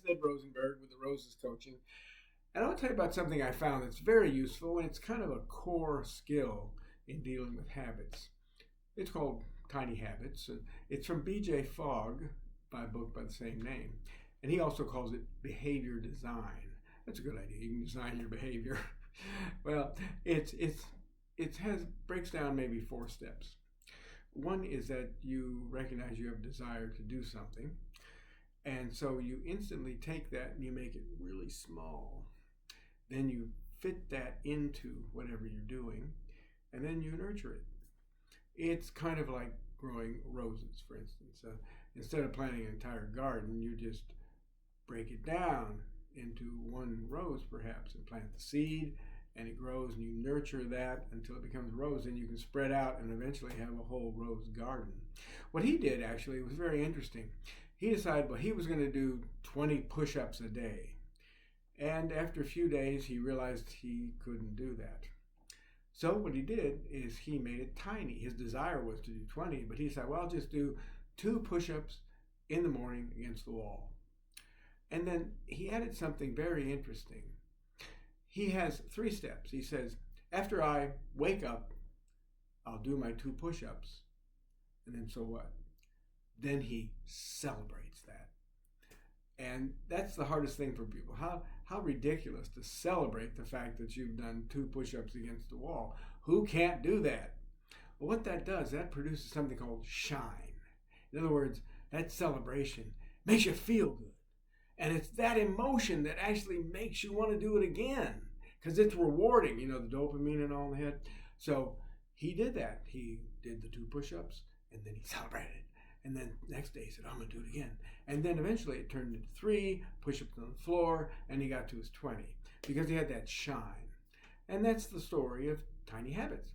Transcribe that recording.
Ed Rosenberg with the Roses Coaching. And I want to tell you about something I found that's very useful, and it's kind of a core skill in dealing with habits. It's called Tiny Habits. It's from B.J. Fogg, by a book by the same name. And he also calls it behavior design. That's a good idea. You can design your behavior. Well, it has breaks down maybe 4 steps. One is that you recognize you have a desire to do something. And so you instantly take that and you make it really small. Then you fit that into whatever you're doing, and then you nurture it. It's kind of like growing roses, for instance. Instead of planting an entire garden, you just break it down into one rose, perhaps, and plant the seed, and it grows, and you nurture that until it becomes a rose, and you can spread out and eventually have a whole rose garden. What he did actually was very interesting. He decided, well, he was going to do 20 push-ups a day. And after a few days, he realized he couldn't do that. So what he did is he made it tiny. His desire was to do 20, but he said, well, I'll just do 2 push-ups in the morning against the wall. And then he added something very interesting. He has 3 steps. He says, after I wake up, I'll do my 2 push-ups. And then so what? Then he celebrates that. And that's the hardest thing for people. How ridiculous to celebrate the fact that you've done 2 push-ups against the wall. Who can't do that? Well, what that does, that produces something called shine. In other words, that celebration makes you feel good. And it's that emotion that actually makes you want to do it again because it's rewarding, the dopamine and all in the head. So he did that. He did the 2 push-ups and then he celebrated. And then next day he said, I'm going to do it again. And then eventually it turned into 3 push-ups on the floor, and he got to his 20 because he had that shine. And that's the story of Tiny Habits.